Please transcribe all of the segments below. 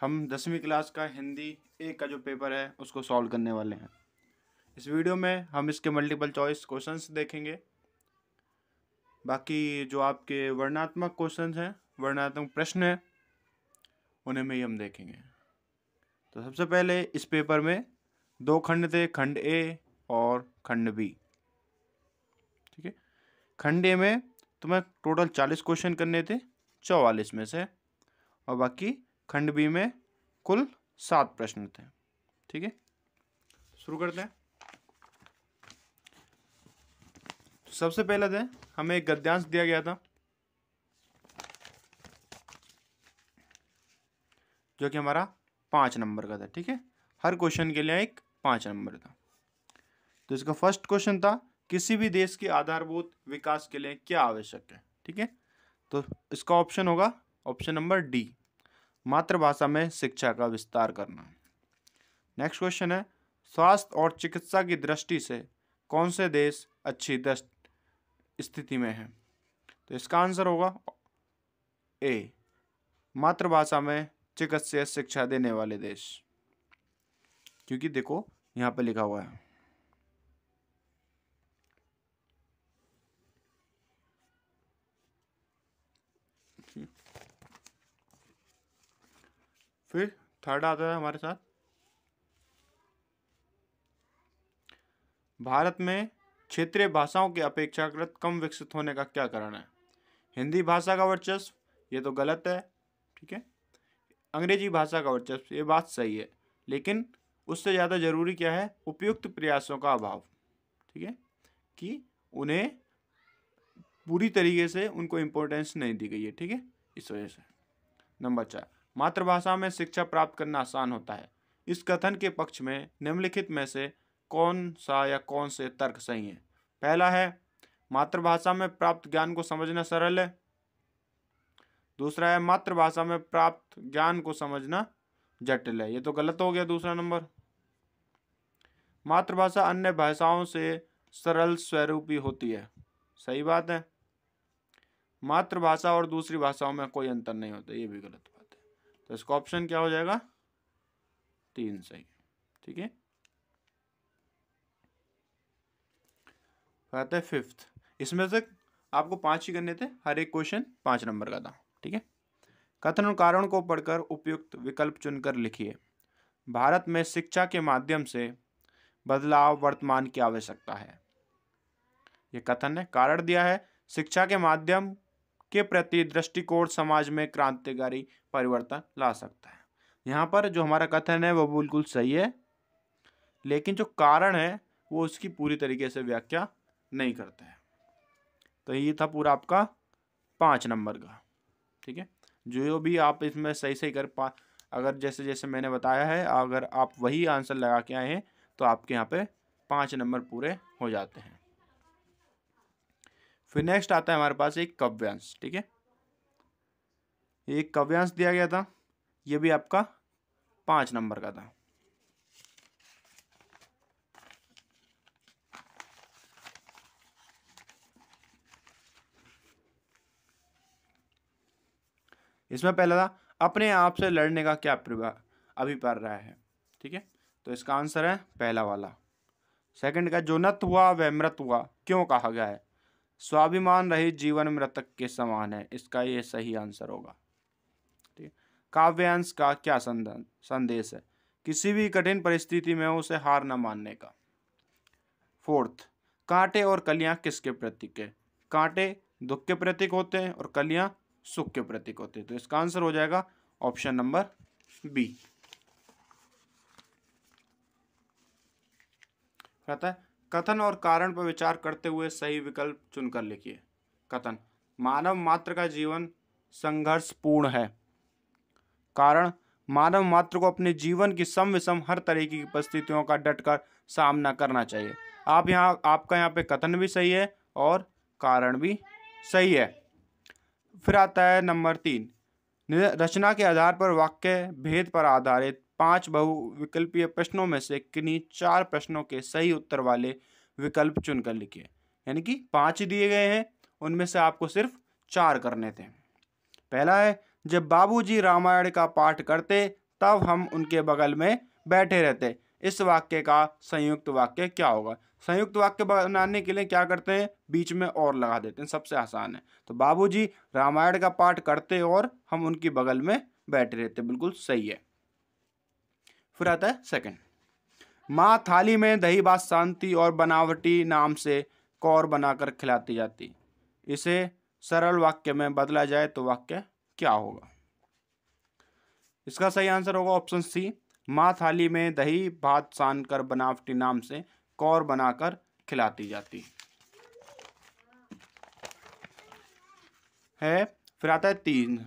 हम 10वीं क्लास का हिंदी एक का जो पेपर है उसको सॉल्व करने वाले हैं। इस वीडियो में हम इसके मल्टीपल चॉइस क्वेश्चंस देखेंगे। बाकी जो आपके वर्णनात्मक क्वेश्चंस हैं, वर्णनात्मक प्रश्न हैं, उन्हें में ही हम देखेंगे। तो सबसे पहले इस पेपर में 2 खंड थे, खंड ए और खंड बी। ठीक है, खंड ए में तुम्हें टोटल 40 क्वेश्चन करने थे 44 में से, और बाकी खंड बी में कुल 7 प्रश्न थे। ठीक है, शुरू करते हैं। सबसे पहले थे हमें एक गद्यांश दिया गया था जो कि हमारा 5 नंबर का था। ठीक है, हर क्वेश्चन के लिए एक 5 नंबर था। तो इसका फर्स्ट क्वेश्चन था, किसी भी देश के आधारभूत विकास के लिए क्या आवश्यक है। ठीक है, तो इसका ऑप्शन होगा ऑप्शन नंबर डी, मातृभाषा में शिक्षा का विस्तार करना। नेक्स्ट क्वेश्चन है, स्वास्थ्य और चिकित्सा की दृष्टि से कौन से देश अच्छी स्थिति में है। तो इसका आंसर होगा ए, मातृभाषा में चिकित्सीय शिक्षा देने वाले देश, क्योंकि देखो यहाँ पे लिखा हुआ है। फिर थर्ड आता है हमारे साथ, भारत में क्षेत्रीय भाषाओं के अपेक्षाकृत कम विकसित होने का क्या कारण है। हिंदी भाषा का वर्चस्व, ये तो गलत है। ठीक है, अंग्रेजी भाषा का वर्चस्व, ये बात सही है, लेकिन उससे ज़्यादा जरूरी क्या है, उपयुक्त प्रयासों का अभाव। ठीक है, कि उन्हें पूरी तरीके से उनको इम्पोर्टेंस नहीं दी गई है। ठीक है, इस वजह से। नंबर 4, मातृभाषा में शिक्षा प्राप्त करना आसान होता है। इस कथन के पक्ष में निम्नलिखित में से कौन सा या कौन से तर्क सही है। पहला है, मातृभाषा में प्राप्त ज्ञान को समझना सरल है। दूसरा है, मातृभाषा में प्राप्त ज्ञान को समझना जटिल है। ये तो गलत हो गया दूसरा नंबर। मातृभाषा अन्य भाषाओं से सरल स्वरूपी होती है, सही बात है। मातृभाषा और दूसरी भाषाओं में कोई अंतर नहीं होता, ये भी गलत बात है। तो इसका ऑप्शन क्या हो जाएगा, 3 सही। ठीक है, आता है फिफ्थ। इसमें से आपको 5 ही करने थे, हर एक क्वेश्चन 5 नंबर का था। ठीक है, कथन और कारण को पढ़कर उपयुक्त विकल्प चुनकर लिखिए। भारत में शिक्षा के माध्यम से बदलाव वर्तमान की आवश्यकता है। यह कथन है। कारण दिया है, शिक्षा के माध्यम के प्रति दृष्टिकोण समाज में क्रांतिकारी परिवर्तन ला सकता है। यहाँ पर जो हमारा कथन है वो बिल्कुल सही है, लेकिन जो कारण है वो उसकी पूरी तरीके से व्याख्या नहीं करता है। तो ये था पूरा आपका 5 नंबर का। ठीक है, जो भी आप इसमें सही सही अगर जैसे जैसे मैंने बताया है, अगर आप वही आंसर लगा के आए हैं तो आपके यहाँ पे 5 नंबर पूरे हो जाते हैं। फिर नेक्स्ट आता है हमारे पास एक काव्यांश। ठीक है, एक काव्यांश दिया गया था, ये भी आपका 5 नंबर का था। इसमें पहला था, अपने आप से लड़ने का क्या अभिप्राय है। ठीक है, तो इसका आंसर है पहला वाला। सेकंड का, जो नत हुआ वह मृत हुआ क्यों कहा गया है। स्वाभिमान रहित जीवन मृतक के समान है, इसका ये सही आंसर होगा। ठीक है, काव्यांश का क्या संदेश है। किसी भी कठिन परिस्थिति में उसे हार न मानने का। फोर्थ, कांटे और कलियां किसके प्रतीक है। कांटे दुख के प्रतीक होते हैं और कलियां सुख के प्रतीक होते हैं। तो इसका आंसर हो जाएगा ऑप्शन नंबर बी। कहता है, कथन और कारण पर विचार करते हुए सही विकल्प चुनकर लिखिए। कथन, मानव मात्र का जीवन संघर्षपूर्ण है। कारण, मानव मात्र को अपने जीवन की सम विषम हर तरीके की परिस्थितियों का डटकर सामना करना चाहिए। आपका यहाँ पे कथन भी सही है और कारण भी सही है। फिर आता है नंबर 3, रचना के आधार पर वाक्य भेद पर आधारित 5 बहुविकल्पीय प्रश्नों में से किन्हीं 4 प्रश्नों के सही उत्तर वाले विकल्प चुनकर लिखिए। यानी कि 5 दिए गए हैं, उनमें से आपको सिर्फ 4 करने थे। पहला है, जब बाबूजी रामायण का पाठ करते तब हम उनके बगल में बैठे रहते। इस वाक्य का संयुक्त वाक्य क्या होगा? संयुक्त वाक्य बनाने के लिए क्या करते हैं? बीच में और लगा देते हैं, सबसे आसान है। तो बाबूजी रामायण का पाठ करते और हम उनकी बगल में बैठे रहते, बिल्कुल सही है। फिर आता है सेकंड, माँ थाली में दही भात शांति और बनावटी नाम से कौर बनाकर खिलाती जाती। इसे सरल वाक्य में बदला जाए तो वाक्य क्या होगा? इसका सही आंसर होगा ऑप्शन सी, माँ थाली में दही भात सान कर बनावटी नाम से कौर बनाकर खिलाती जाती है। फिर आता है तीन,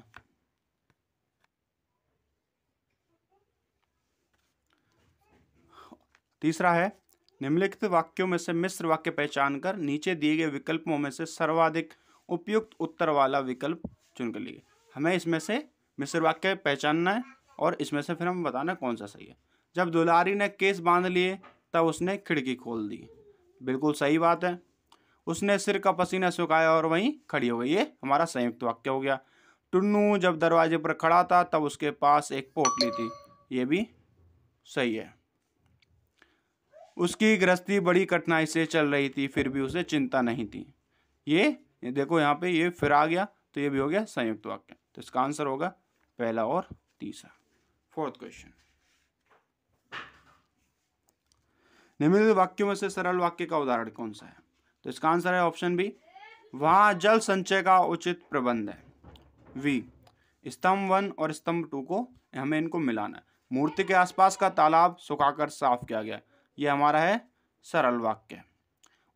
तीसरा है, निम्नलिखित वाक्यों में से मिश्र वाक्य पहचान कर नीचे दिए गए विकल्पों में से सर्वाधिक उपयुक्त उत्तर वाला विकल्प चुन कर लिए। हमें इसमें से मिश्र वाक्य पहचानना है और इसमें से फिर हम बताना कौन सा सही है। जब दुलारी ने केस बांध लिए तब उसने खिड़की खोल दी, बिल्कुल सही बात है। उसने सिर का पसीना सुखाया और वहीं खड़ी हो गई, ये हमारा संयुक्त वाक्य हो गया। टुन्नू जब दरवाजे पर खड़ा था तब उसके पास एक पोटली थी, ये भी सही है। उसकी गृहस्थी बड़ी कठिनाई से चल रही थी फिर भी उसे चिंता नहीं थी, ये देखो यहाँ पे ये फिर आ गया, तो ये भी हो गया संयुक्त वाक्य। तो इसका आंसर होगा पहला और तीसरा। फोर्थ क्वेश्चन, निम्नलिखित वाक्यों में से सरल वाक्य का उदाहरण कौन सा है? तो इसका आंसर है ऑप्शन बी, वहां जल संचय का उचित प्रबंध है। वी, स्तंभ 1 और स्तंभ 2 को हमें इनको मिलाना है। मूर्ति के आसपास का तालाब सुखाकर साफ किया गया, ये हमारा है सरल वाक्य।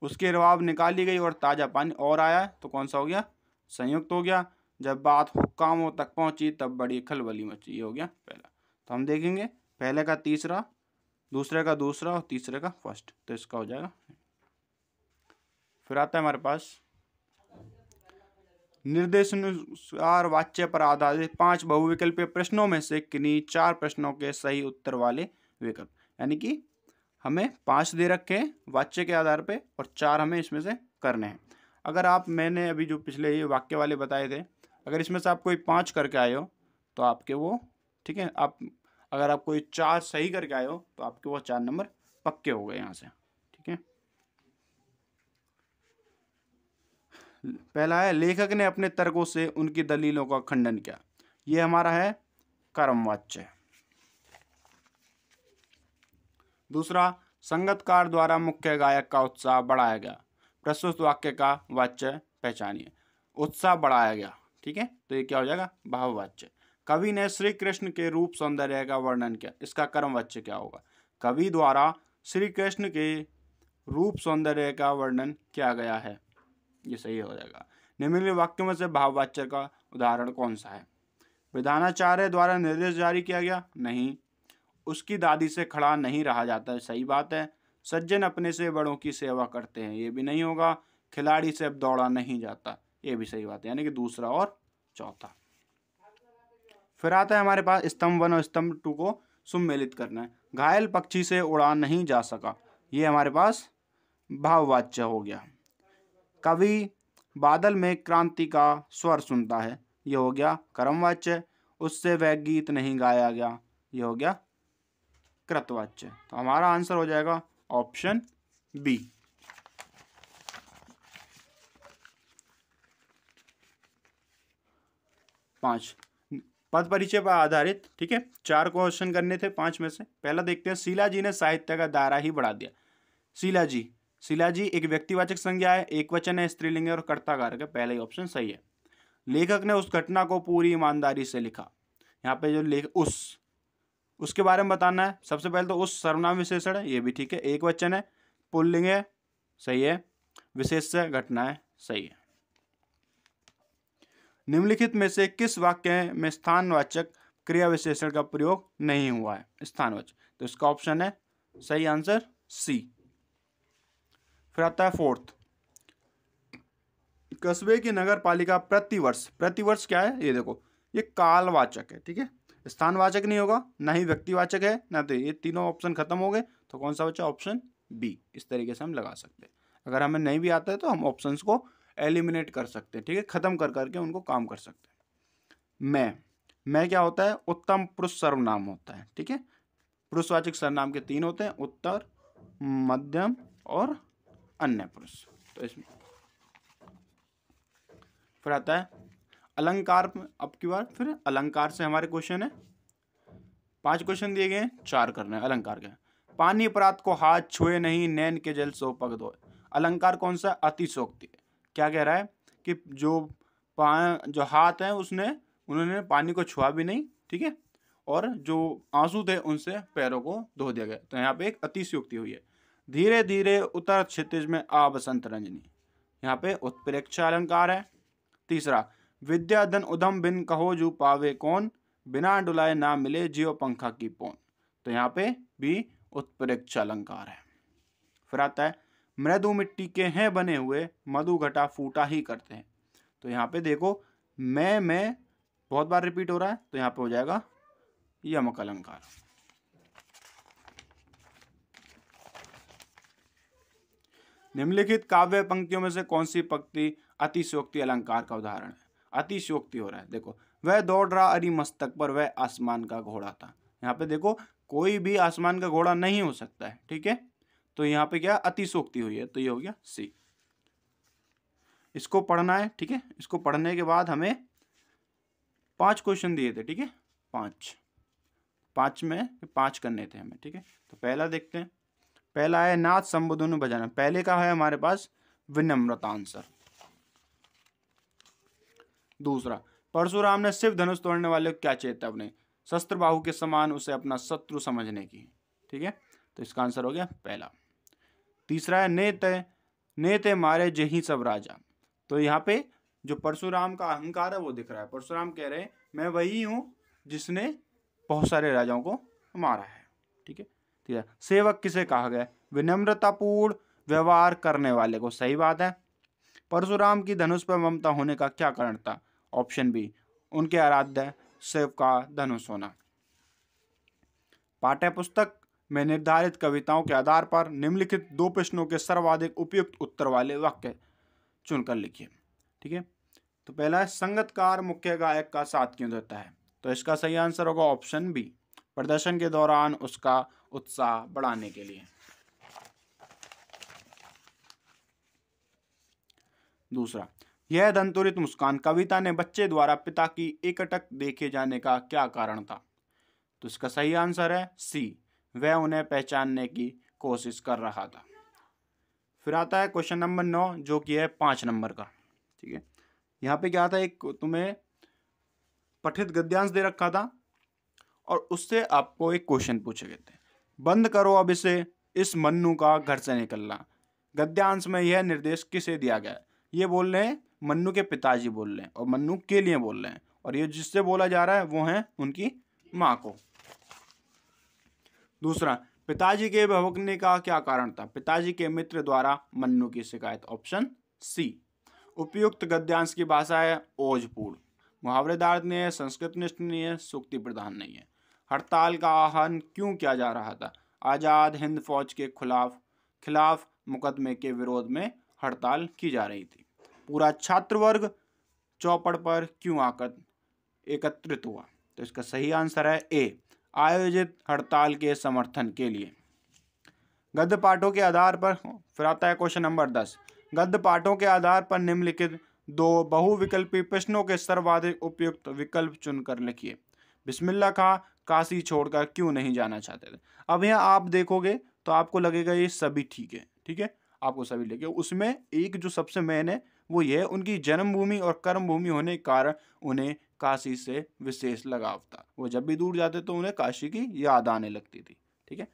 उसकी रवाब निकाली गई और ताजा पानी और आया, तो कौन सा हो गया? संयुक्त हो गया। जब बात हुक्कामों तक पहुंची तब बड़ी खलबली मची, ये हो गया पहला। तो हम देखेंगे पहले का तीसरा, दूसरे का दूसरा और तीसरे का फर्स्ट, तो इसका हो जाएगा। फिर आता है हमारे पास निर्देशानुसार वाच्य पर आधारित 5 बहुविकल्पीय प्रश्नों में से किन्हीं 4 प्रश्नों के सही उत्तर वाले विकल्प, यानी कि हमें 5 दे रखे हैं वाच्य के आधार पे और 4 हमें इसमें से करने हैं। अगर आप, मैंने अभी जो पिछले ये वाक्य वाले बताए थे, अगर इसमें से आप कोई 5 करके आए हो तो आपके वो ठीक है, आप अगर आप कोई 4 सही करके आए हो तो आपके वो 4 नंबर पक्के हो गए यहाँ से, ठीक है। पहला है, लेखक ने अपने तर्कों से उनकी दलीलों का खंडन किया, ये हमारा है कर्मवाच्य। दूसरा, संगतकार द्वारा मुख्य गायक का उत्साह बढ़ाया गया, प्रस्तुत वाक्य का वाच्य पहचानिए। उत्साह बढ़ाया गया, ठीक है, तो ये क्या हो जाएगा? भाववाच्य। कवि ने श्री कृष्ण के रूप सौंदर्य का वर्णन किया, इसका कर्मवाच्य क्या होगा? कवि द्वारा श्री कृष्ण के रूप सौंदर्य का वर्णन किया गया है, ये सही हो जाएगा। निम्नलिखित वाक्यों में से भाववाच्य का उदाहरण कौन सा है? विधानाचार्य द्वारा निर्देश जारी किया गया, नहीं। उसकी दादी से खड़ा नहीं रहा जाता, सही बात है। सज्जन अपने से बड़ों की सेवा करते हैं, ये भी नहीं होगा। खिलाड़ी से अब दौड़ा नहीं जाता, ये भी सही बात है, यानी कि दूसरा और चौथा। फिर आता है हमारे पास स्तंभ 1 और स्तंभ 2 को सम्मिलित करना है। घायल पक्षी से उड़ा नहीं जा सका, ये हमारे पास भाववाच्य हो गया। कवि बादल में क्रांति का स्वर सुनता है, ये हो गया कर्मवाच्य। उससे वह गीत नहीं गाया गया, ये हो गया कृतवाच्य। तो हमारा आंसर हो जाएगा ऑप्शन बी। पांच, पद परिचय पर आधारित, ठीक है, 4 क्वेश्चन करने थे 5 में से। पहला देखते हैं, शीला जी ने साहित्य का दायरा ही बढ़ा दिया। शीला जी, शीला जी एक व्यक्तिवाचक संज्ञा है, एक वचन है, स्त्रीलिंग है और कर्ताकारक है, पहला ही ऑप्शन सही है। लेखक ने उस घटना को पूरी ईमानदारी से लिखा, यहाँ पे जो लेख उसके बारे में बताना है। सबसे पहले तो उस सर्वनाम विशेषण है, ये भी ठीक है, एक वचन है, पुल्लिंग है, सही है, विशेष से घटना है, सही है। निम्नलिखित में से किस वाक्य में स्थानवाचक क्रिया विशेषण का प्रयोग नहीं हुआ है? स्थानवाचक, तो इसका ऑप्शन है सही आंसर सी। फिर आता है फोर्थ, कस्बे की नगर पालिका प्रतिवर्ष, प्रतिवर्ष क्या है? ये देखो, ये कालवाचक है, ठीक है, स्थानवाचक नहीं होगा, ना ही व्यक्तिवाचक है, ना तो ये तीनों ऑप्शन खत्म हो गए, तो कौन सा बचा? Option B. इस तरीके से हम लगा सकते हैं। अगर हमें नहीं भी आता है तो हम ऑप्शंस को एलिमिनेट कर सकते हैं, ठीक है, खत्म कर करके उनको काम कर सकते हैं। मैं, मैं क्या होता है, उत्तम पुरुष सर्वनाम होता है। ठीक है, पुरुषवाचक सर्वनाम के 3 होते हैं, उत्तर, मध्यम और अन्य पुरुष। तो इसमें फिर आता है अलंकार। अब की बार फिर अलंकार से हमारे क्वेश्चन है, 5 क्वेश्चन दिए गए हैं, 4 करने हैं अलंकार के। पानी प्रात को हाथ छुए नहीं, नैन के जल सो पग धोए। अलंकार कौन सा, अतिशोक्ति है। क्या कह रहा है कि जो हाथ है उन्होंने पानी को छुआ भी नहीं, ठीक है, और जो आंसू थे उनसे पैरों को धो दिया गया। तो यहाँ पे एक अतिशयोक्ति हुई है। धीरे धीरे उतर क्षितिज में आ बसंत रंजनी, यहाँ पे उत्प्रेक्ष अलंकार है। तीसरा, विद्या धन उधम बिन कहो जू पावे कौन, बिना डुलाए ना मिले जियो पंखा की पोन। तो यहाँ पे भी उत्प्रेक्ष अलंकार है। फिर आता है मृदु मिट्टी के हैं बने हुए, मधु घटा फूटा ही करते हैं। तो यहाँ पे देखो मैं बहुत बार रिपीट हो रहा है, तो यहाँ पे हो जाएगा यमक अलंकार। निम्नलिखित काव्य पंक्तियों में से कौन सी पंक्ति अतिशयोक्ति अलंकार का उदाहरण है। अतिशयोक्ति हो रहा है, देखो वह दौड़ रहा अरि मस्तक पर, वह आसमान का घोड़ा था। यहाँ पे देखो कोई भी आसमान का घोड़ा नहीं हो सकता है, ठीक है, तो यहाँ पे क्या अतिशयोक्ति हुई है, तो ये हो गया सी। इसको पढ़ना है, ठीक है, इसको पढ़ने के बाद हमें 5 क्वेश्चन दिए थे, ठीक है, 5 में 5 करने थे हमें, ठीक है। तो पहला देखते हैं, पहला है नाथ संबोधन भजन। पहले का है हमारे पास विनम्रता आंसर। दूसरा, परशुराम ने शिव धनुष तोड़ने वाले को क्या चेतावनी, शस्त्र बाहु के समान उसे अपना शत्रु समझने की, ठीक है, तो इसका आंसर हो गया पहला। तीसरा है नेते मारे जही सब राजा। तो यहाँ पे जो परशुराम का अहंकार है वो दिख रहा है। परशुराम कह रहे हैं मैं वही हूं जिसने बहुत सारे राजाओं को मारा है, ठीक है। ठीक है, सेवक किसे कहा गया, विनम्रतापूर्ण व्यवहार करने वाले को, सही बात है। परशुराम की धनुष पर ममता होने का क्या कारण था, ऑप्शन बी, उनके आराध्य शिव का धनुष होना। पाठ्य पुस्तक में निर्धारित कविताओं के आधार पर निम्नलिखित 2 प्रश्नों के सर्वाधिक उपयुक्त उत्तर वाले वाक्य चुनकर लिखिए, ठीक है। तो पहला है संगीतकार मुख्य गायक का साथ क्यों देता है, तो इसका सही आंसर होगा ऑप्शन बी, प्रदर्शन के दौरान उसका उत्साह बढ़ाने के लिए। दूसरा, यह दंतुरित मुस्कान कविता ने बच्चे द्वारा पिता की एकटक देखे जाने का क्या कारण था, तो इसका सही आंसर है सी, वह उन्हें पहचानने की कोशिश कर रहा था। फिर आता है क्वेश्चन नंबर 9 जो कि है 5 नंबर का, ठीक है। यहाँ पे क्या था, एक तुम्हें पठित गद्यांश दे रखा था और उससे आपको एक क्वेश्चन पूछे गए थे, बंद करो अब इसे, इस मन्नू का घर से निकलना। गद्यांश में यह निर्देश किसे दिया गया है, ये बोल रहे हैं मन्नू के पिताजी बोल रहे हैं और मन्नू के लिए बोल रहे हैं, और ये जिससे बोला जा रहा है वो है उनकी माँ को। दूसरा, पिताजी के भभकने का क्या कारण था, पिताजी के मित्र द्वारा मन्नू की शिकायत, ऑप्शन सी। उपयुक्त गद्यांश की भाषा है ओजपूर्ण, मुहावरेदार नहीं है, संस्कृत निष्ठ नहीं है, सूक्ति प्रधान नहीं है। हड़ताल का आह्वान क्यों किया जा रहा था, आजाद हिंद फौज के खिलाफ मुकदमे के विरोध में हड़ताल की जा रही थी। पूरा छात्र वर्ग चौपड़ पर क्यों आकर एकत्रित हुआ, तो इसका सही आंसर है ए, आयोजित हड़ताल के समर्थन के लिए। गद्य पाठों के आधार पर, फिर आता है क्वेश्चन नंबर 10, गद्य पाठों के आधार पर निम्नलिखित 2 बहुविकल्पी प्रश्नों के सर्वाधिक उपयुक्त विकल्प चुनकर लिखिए। बिस्मिल्लाह खां काशी छोड़कर क्यों नहीं जाना चाहते थे। अब यहाँ आप देखोगे तो आपको लगेगा ये सभी ठीक है, ठीक है, आपको सभी लगे। उसमें एक जो सबसे मेन है वो ये है, उनकी जन्मभूमि और कर्मभूमि होने के कारण उन्हें काशी से विशेष लगाव था। वो जब भी दूर जाते तो उन्हें काशी की याद आने लगती थी, ठीक है।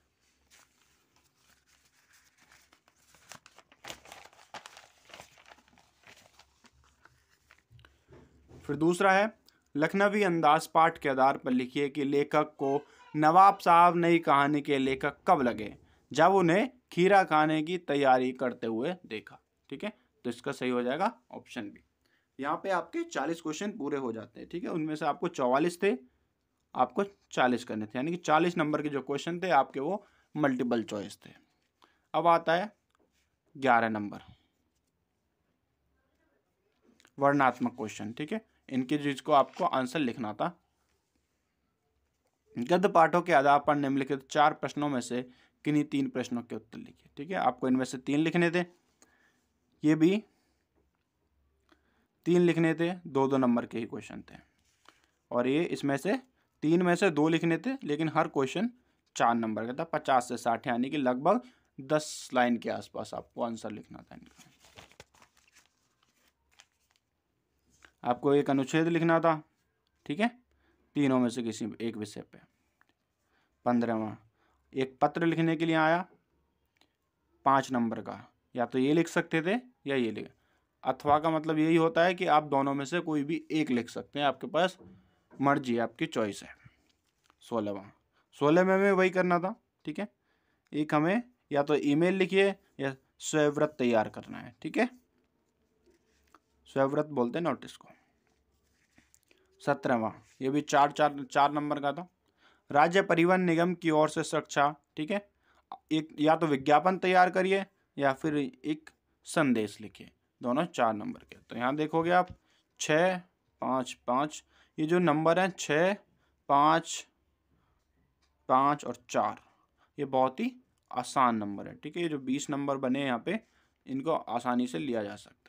फिर दूसरा है लखनवी अंदाज पाठ के आधार पर लिखिए कि लेखक को नवाब साहब नई कहानी के लेखक कब लगे, जब उन्हें खीरा खाने की तैयारी करते हुए देखा, ठीक है। तो इसका सही हो जाएगा ऑप्शन बी। यहाँ पे आपके 40 क्वेश्चन पूरे हो जाते हैं, ठीक है। उनमें से आपको 44 थे, आपको 40 करने थे, यानी कि 40 नंबर के जो क्वेश्चन थे आपके वो मल्टीपल चॉइस थे। अब आता है 11 नंबर, वर्णात्मक क्वेश्चन, ठीक है। इनके जिसको आपको आंसर लिखना था गद्य पाठों के आधार पर निम्नलिखित 4 प्रश्नों में से किन्हीं 3 प्रश्नों के उत्तर लिखिए। ठीक है, आपको इनमें से 3 लिखने थे, ये भी 3 लिखने थे, 2-2 नंबर के ही क्वेश्चन थे। और ये इसमें से 3 में से 2 लिखने थे, लेकिन हर क्वेश्चन 4 नंबर का था। 50 से 60 यानी कि लगभग 10 लाइन के आसपास आपको आंसर लिखना था इनका। आपको एक अनुच्छेद लिखना था। ठीक है, तीनों में से किसी एक विषय पे। 15वां, एक पत्र लिखने के लिए आया 5 नंबर का, या तो ये लिख सकते थे या ये लिख, अथवा का मतलब यही होता है कि आप दोनों में से कोई भी एक लिख सकते हैं, आपके पास मर्जी है, आपकी चॉइस है। 16वां, 16 में हमें वही करना था। ठीक है, एक हमें या तो ईमेल लिखिए या स्वव्रत तैयार करना है। ठीक है, स्वव्रत बोलते हैं नोटिस को। 17वां, ये भी 4 नंबर का था। राज्य परिवहन निगम की ओर से सुरक्षा। ठीक है, एक या तो विज्ञापन तैयार करिए या फिर एक संदेश लिखिए, दोनों 4 नंबर के। तो यहाँ देखोगे आप 6, 5, 5, ये जो नंबर हैं 6, 5, 5 और 4, ये बहुत ही आसान नंबर है। ठीक है, ये जो 20 नंबर बने हैं यहाँ पे, इनको आसानी से लिया जा सकता है।